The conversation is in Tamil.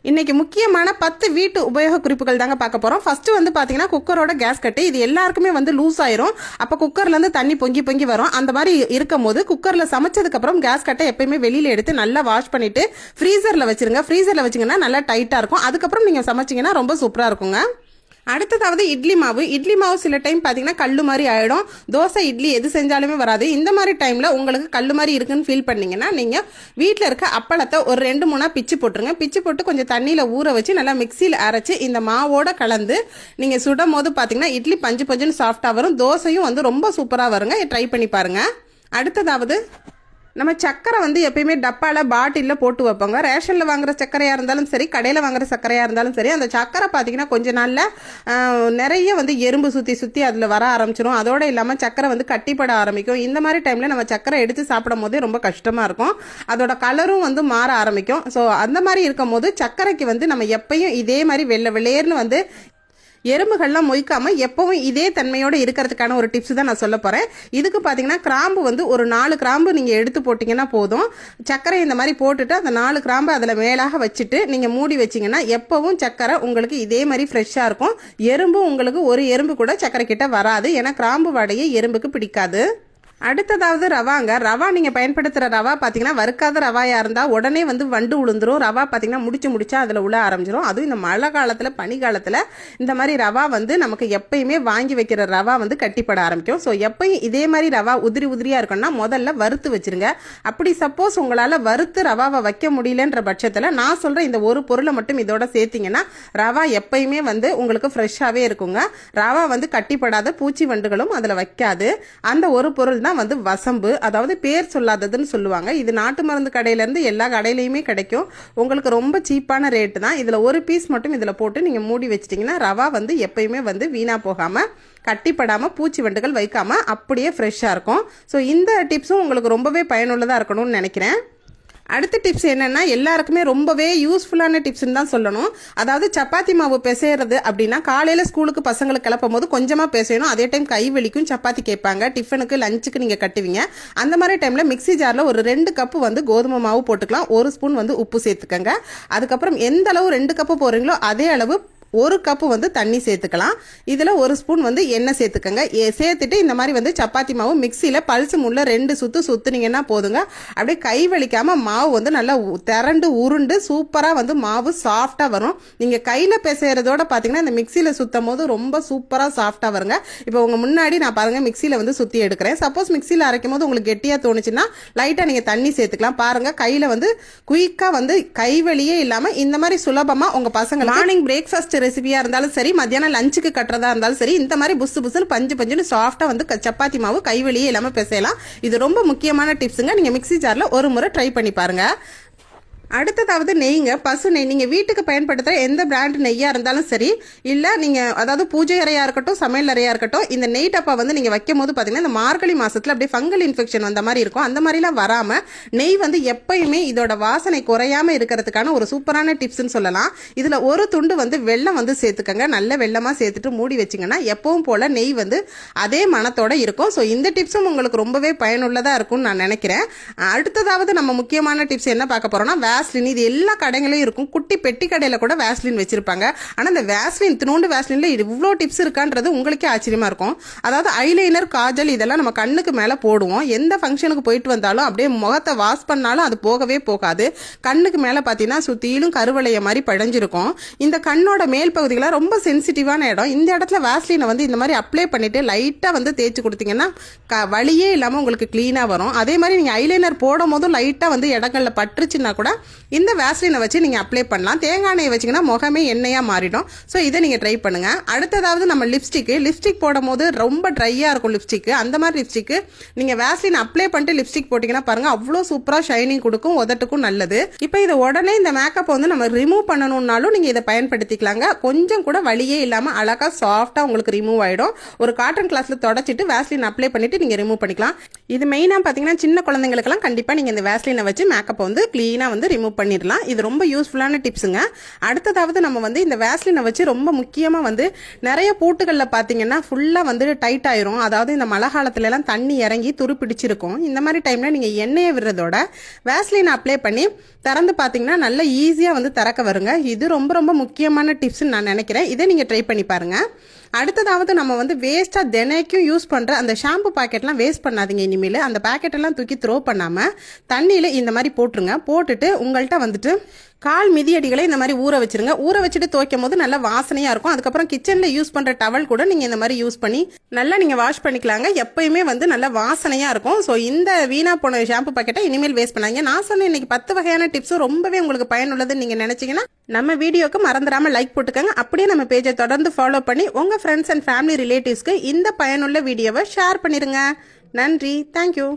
இன்னைக்கு முக்கியமான 10 வீட்டு உபயோக குறிப்புகள் தாங்க பார்க்க போறோம். ஃபர்ஸ்ட் வந்து பாத்தீங்கன்னா குக்கரோட கேஸ் கட்டு. இது எல்லாருக்குமே வந்து லூஸ் ஆயிரும். அப்ப குக்கர்ல இருந்து தண்ணி பொங்கி பொங்கி வரும். அந்த மாதிரி இருக்கும் போது குக்கர்ல சமைச்சதுக்கு அப்புறம் கேஸ் கட்டை எப்பயுமே வெளியில எடுத்து நல்லா வாஷ் பண்ணிட்டு ஃப்ரீசர்ல வச்சிருங்க. ஃப்ரீசர்ல வச்சீங்கன்னா நல்லா டைட்டா இருக்கும். அதுக்கப்புறம் நீங்க சமைச்சீங்கன்னா ரொம்ப சூப்பரா இருக்குங்க. அடுத்ததாவது இட்லி மாவு சில டைம் பார்த்தீங்கன்னா கல்லு மாதிரி ஆகிடும். தோசை இட்லி எது செஞ்சாலுமே வராது. இந்த மாதிரி டைமில் உங்களுக்கு கல்லு மாதிரி இருக்குன்னு ஃபீல் பண்ணீங்கன்னா நீங்கள் வீட்டில் இருக்க அப்பளத்தை ஒரு 2-3 பிச்சு போட்டுருங்க. பிச்சு போட்டு கொஞ்சம் தண்ணியில் ஊற வச்சு நல்லா மிக்சியில் அரைச்சி இந்த மாவோட கலந்து நீங்கள் சுடும் போது பார்த்தீங்கன்னா இட்லி பஞ்சு பஞ்சுன்னு சாஃப்டாக வரும். தோசையும் வந்து ரொம்ப சூப்பராக வருங்க. ட்ரை பண்ணி பாருங்கள். அடுத்ததாவது நம்ம சக்கரை வந்து எப்பயுமே டப்பாவில் பாட்டிலில் போட்டு வைப்போங்க. ரேஷனில் வாங்குற சர்க்கரையாக இருந்தாலும் சரி, கடையில் வாங்குற சர்க்கரையாக இருந்தாலும் சரி, அந்த சக்கரை பார்த்தீங்கன்னா கொஞ்சம் நாளில் நிறைய வந்து எறும்பு சுற்றி அதில் வர ஆரம்பிச்சிடும். அதோடு இல்லாமல் சக்கரை வந்து கட்டிப்பட ஆரம்பிக்கும். இந்த மாதிரி டைமில் நம்ம சக்கரை எடுத்து சாப்பிடும் போதே ரொம்ப கஷ்டமாக இருக்கும். அதோட கலரும் வந்து மாற ஆரம்பிக்கும். ஸோ அந்த மாதிரி இருக்கும் போது சர்க்கரைக்கு வந்து நம்ம எப்பயும் இதே மாதிரி வெள்ளையர்னு வந்து எறும்புகள்லாம் மொய்க்காமல் எப்பவும் இதே தன்மையோடு இருக்கிறதுக்கான ஒரு டிப்ஸ் தான் நான் சொல்ல போகிறேன். இதுக்கு பார்த்தீங்கன்னா கிராம்பு வந்து ஒரு 4 கிராம்பு நீங்கள் எடுத்து போட்டிங்கன்னா போதும். சர்க்கரை இந்த மாதிரி போட்டுட்டு அந்த 4 கிராம்பு அதில் மேலாக வச்சுட்டு நீங்கள் மூடி வச்சிங்கன்னா எப்பவும் சர்க்கரை உங்களுக்கு இதே மாதிரி ஃப்ரெஷ்ஷாக இருக்கும். எறும்பு உங்களுக்கு ஒரு எறும்பு கூட சர்க்கரை கிட்ட வராது. ஏன்னா கிராம்பு வாடையை எறும்புக்கு பிடிக்காது. அடுத்ததாவது ரவா நீங்கள் பயன்படுத்துகிற ரவா பார்த்தீங்கன்னா வறுக்காத ரவாயாக இருந்தால் உடனே வந்து வண்டு உளுந்துரும். ரவா பார்த்தீங்கன்னா முடிச்சா அதில் உள்ள ஆரம்பிச்சிடும். அதுவும் இந்த மழை காலத்தில் பனி காலத்தில் இந்த மாதிரி ரவா வந்து நமக்கு எப்பயுமே வாங்கி வைக்கிற ரவா வந்து கட்டிப்பட ஆரம்பிக்கும். ஸோ எப்பயும் இதே மாதிரி ரவா உதிரியாக இருக்குன்னா முதல்ல வறுத்து வச்சிருங்க. அப்படி சப்போஸ் உங்களால் வறுத்து ரவாவை வைக்க முடியலன்ற பட்சத்தில் நான் சொல்கிற இந்த ஒரு பொருளை மட்டும் இதோட சேர்த்திங்கன்னா ரவா எப்பயுமே வந்து உங்களுக்கு ஃப்ரெஷ்ஷாகவே இருக்குங்க. ரவா வந்து கட்டிப்படாத பூச்சி வண்டுகளும் அதில் வைக்காது. அந்த ஒரு பொருள் தான் வந்து வசம்பு. அதாவது பேர் சொல்லாததுன்னு சொல்லுவாங்க. இது நாட்டு மருந்து கடையிலேருந்து எல்லா கடையிலையுமே கிடைக்கும். உங்களுக்கு ரொம்ப சீப்பான ரேட்டு தான். இதில் ஒரு பீஸ் மட்டும் இதில் போட்டு நீங்கள் மூடி வச்சிட்டிங்கன்னா ரவா வந்து எப்பயுமே வந்து வீணாக போகாமல் கட்டிப்படாமல் பூச்சி வண்டுகள் வைக்காமல் அப்படியே ஃப்ரெஷ்ஷாக இருக்கும். ஸோ இந்த டிப்ஸும் உங்களுக்கு ரொம்பவே பயனுள்ளதாக இருக்கணும்னு நினைக்கிறேன். அடுத்த டிப்ஸ் என்னென்னா எல்லாருக்குமே ரொம்பவே யூஸ்ஃபுல்லான டிப்ஸ்ன்னு தான் சொல்லணும். அதாவது சப்பாத்தி மாவு பிசைறது அப்படின்னா காலையில் ஸ்கூலுக்கு பசங்களுக்கு கிளப்பும் போது கொஞ்சமாக பிசையணும். அதே டைம் கை வலிக்கும். சப்பாத்தி கேட்பாங்க. டிஃபனுக்கு லஞ்சுக்கு நீங்கள் கட்டுவீங்க. அந்த மாதிரி டைமில் மிக்ஸி ஜாரில் ஒரு 2 கப்பு வந்து கோதுமை மாவு போட்டுக்கலாம். 1 ஸ்பூன் வந்து உப்பு சேர்த்துக்கங்க. அதுக்கப்புறம் எந்த அளவு 2 கப்பு போடுறீங்களோ அதே அளவு 1 கப்பு வந்து தண்ணி சேர்த்துக்கலாம். இதில் 1 ஸ்பூன் வந்து எண்ணெய் சேர்த்துக்கங்க. சேர்த்துட்டு இந்த மாதிரி வந்து சப்பாத்தி மாவு மிக்சியில் பல்ஸ் முள்ள 2 சுற்று சுற்றுனீங்கன்னா போதுங்க. அப்படியே கை வலிக்காமல் மாவு வந்து நல்லா திரண்டு உருண்டு சூப்பராக வந்து மாவு சாஃப்டாக வரும். நீங்கள் கையில் பிசைறதோட பார்த்தீங்கன்னா இந்த மிக்சியில் சுற்றும் போது ரொம்ப சூப்பராக சாஃப்டாக வருங்க. இப்போ உங்கள் முன்னாடி நான் பாருங்கள் மிக்சியில் வந்து சுற்றி எடுக்கிறேன். சப்போஸ் மிக்சியில் அரைக்கும் போது உங்களுக்கு கெட்டியாக தோணுச்சுன்னா லைட்டாக நீங்கள் தண்ணி சேர்த்துக்கலாம். பாருங்கள் கையில் வந்து குயிக்காக வந்து கைவலியே இல்லாமல் இந்த மாதிரி சுலபமாக உங்கள் பசங்க மார்னிங் பிரேக்ஃபாஸ்ட் ரெசிபியா இருந்தாலும் சரி, மத்தியானம் லஞ்சுக்கு கட்டுறதா இருந்தாலும் சரி, இந்த மாதிரி புஸ்ஸுன்னு பஞ்சுன்னு சாஃப்டா வந்து சப்பாத்தி மாவு கைவலியே இல்லாம பிசையலாம். இது ரொம்ப முக்கியமான டிப்ஸுங்க. நீங்க மிக்ஸி ஜார்ல ஒரு முறை ட்ரை பண்ணி பாருங்க. அடுத்ததாவது நெய்ங்க. பசு நெய் நீங்கள் வீட்டுக்கு பயன்படுத்துகிற எந்த பிராண்ட் நெய்யாக இருந்தாலும் சரி, இல்லை நீங்கள் அதாவது பூஜை அறையாக இருக்கட்டும், சமையல் அறையாக இருக்கட்டும், இந்த நெய் டப்பா வந்து நீங்கள் வைக்கும் போது பார்த்தீங்கன்னா இந்த மார்கழி மாதத்தில் அப்படியே ஃபங்கல் இன்ஃபெக்ஷன் வந்த மாதிரி இருக்கும். அந்த மாதிரிலாம் வராமல் நெய் வந்து எப்பயுமே இதோட வாசனை குறையாமல் இருக்கிறதுக்கான ஒரு சூப்பரான டிப்ஸ்ன்னு சொல்லலாம். இதில் ஒரு துண்டு வந்து வெல்லம் வந்து சேர்த்துக்கங்க. நல்ல வெல்லமாக சேர்த்துட்டு மூடி வச்சிங்கன்னா எப்பவும் போல் நெய் வந்து அதே மனத்தோடு இருக்கும். ஸோ இந்த டிப்ஸும் உங்களுக்கு ரொம்பவே பயனுள்ளதாக இருக்கும்னு நான் நினைக்கிறேன். அடுத்ததாவது நம்ம முக்கியமான டிப்ஸ் என்ன பார்க்க போகிறோம்னா வேஸ்லின். இது எல்லா கடைகளையும் இருக்கும். குட்டி பெட்டி கடையில் கூட வேஸ்லின் வச்சிருப்பாங்க. ஆனால் இந்த வேஸ்லின் தினோண்டு வேஸ்லின்ல இவ்வளோ டிப்ஸ் இருக்கான்றது உங்களுக்கே ஆச்சரியமா இருக்கும். அதாவது ஐலைனர், காஜல் இதெல்லாம் நம்ம கண்ணுக்கு மேலே போடுவோம். எந்த ஃபங்க்ஷனுக்கு போயிட்டு வந்தாலும் அப்படியே முகத்தை வாஷ் பண்ணாலும் அது போகவே போகாது. கண்ணுக்கு மேலே பார்த்தீங்கன்னா சுற்றிலும் கருவளைய மாதிரி படைஞ்சிருக்கும். இந்த கண்ணோட மேல் பகுதிகளாக ரொம்ப சென்சிட்டிவான இடம். இந்த இடத்துல வேஸ்லினை வந்து இந்த மாதிரி அப்ளை பண்ணிட்டு லைட்டாக வந்து தேய்ச்சி கொடுத்தீங்கன்னா வலியே இல்லாமல் உங்களுக்கு க்ளீனாக வரும். அதே மாதிரி நீங்கள் ஐலைனர் போடும் போதும் லைட்டாக வந்து இடங்களில் பட்டுருச்சுன்னா கூட இந்த வேஸ்லினை வச்சு நீங்கள் அப்ளை பண்ணலாம். தேங்காய் எண்ணெய் வச்சிங்கன்னா முகமே எண்ணெயாக மாறிடும். ஸோ இதை நீங்கள் ட்ரை பண்ணுங்கள். அடுத்ததாவது நம்ம லிப்ஸ்டிக் போடும் போது ரொம்ப ட்ரையாக இருக்கும் லிப்ஸ்டிக்கு. அந்த மாதிரி லிப்ஸ்டிக்கு நீங்கள் வேஸ்லின் அப்ளை பண்ணிட்டு லிப்ஸ்டிக் போட்டிங்கன்னா பாருங்கள் அவ்வளோ சூப்பராக ஷைனிங் கொடுக்கும். உதட்டுக்கும் நல்லது. இப்போ இதை உடனே இந்த மேக்கப் வந்து நம்ம ரிமூவ் பண்ணணும்னாலும் நீங்கள் இதை பயன்படுத்திக்கலாங்க. கொஞ்சம் கூட வலியே இல்லாமல் அழகாக சாஃப்டாக உங்களுக்கு ரிமூவ் ஆகிடும். ஒரு காட்டன் கிளாஸில் தொடச்சிட்டு வேஸ்லின் அப்ளை பண்ணிவிட்டு நீங்கள் ரிமூவ் பண்ணிக்கலாம். இது மெயினாக பார்த்தீங்கன்னா சின்ன குழந்தைங்களுக்கெல்லாம் கண்டிப்பாக நீங்கள் இந்த வேஸ்லினை வச்சு மேக்கப் வந்து க்ளீனாக வந்து ரிமூவ் பண்ணிடலாம். இது ரொம்ப யூஸ்ஃபுல்லான டிப்ஸுங்க. அடுத்ததாவது நம்ம வந்து இந்த வேஸ்லினை வச்சு ரொம்ப முக்கியமாக வந்து நிறைய பூட்டுகளில் பார்த்தீங்கன்னா ஃபுல்லாக வந்து டைட் ஆயிரும். அதாவது இந்த மழை காலத்துலலாம் தண்ணி இறங்கி துரு பிடிச்சிருக்கும். இந்த மாதிரி டைமில் நீங்கள் எண்ணெயை விடுறதோட வேஸ்லினை அப்ளை பண்ணி திறந்து பார்த்தீங்கன்னா நல்லா ஈஸியாக வந்து திறக்க வருங்க. இது ரொம்ப ரொம்ப முக்கியமான டிப்ஸ்ன்னு நான் நினைக்கிறேன். இதை நீங்கள் ட்ரை பண்ணி பாருங்கள். அடுத்ததாவது நம்ம வந்து வேஸ்ட்டாக தினைக்கும் யூஸ் பண்ணுற அந்த ஷாம்பு பாக்கெட்லாம் வேஸ்ட் பண்ணாதீங்க. இனிமேல் அந்த பாக்கெட்டெல்லாம் தூக்கி த்ரோ பண்ணாமல் தண்ணியில் இந்த மாதிரி போட்டுருங்க. போட்டுட்டு உங்கள்கிட்ட வந்துட்டு கால் மிதியடிகளை இந்த மாதிரி ஊற வச்சிருங்க. ஊற வச்சுட்டு துவைக்கும் போது நல்லா வாசனையாக இருக்கும். அதுக்கப்புறம் கிச்சனில் யூஸ் பண்ணுற டவல் கூட நீங்கள் இந்த மாதிரி யூஸ் பண்ணி நல்லா நீங்கள் வாஷ் பண்ணிக்கலாங்க. எப்பயுமே வந்து நல்லா வாசனையாக இருக்கும். ஸோ இந்த வீணா போன ஷாம்பு பாக்கெட்டை இனிமேல் வேஸ்ட் பண்ணாங்க. நான் சொன்ன இன்னைக்கு 10 வகையான டிப்ஸும் ரொம்பவே உங்களுக்கு பயனுள்ளதுன்னு நீங்கள் நினச்சிங்கன்னா நம்ம வீடியோக்கு மறந்துடாமல் லைக் போட்டுக்கோங்க. அப்படியே நம்ம பேஜை தொடர்ந்து ஃபாலோ பண்ணி உங்கள் ஃப்ரெண்ட்ஸ் அண்ட் ஃபேமிலி ரிலேட்டிவ்ஸ்க்கு இந்த பயனுள்ள வீடியோவை ஷேர் பண்ணிடுங்க. நன்றி. தேங்க்யூ.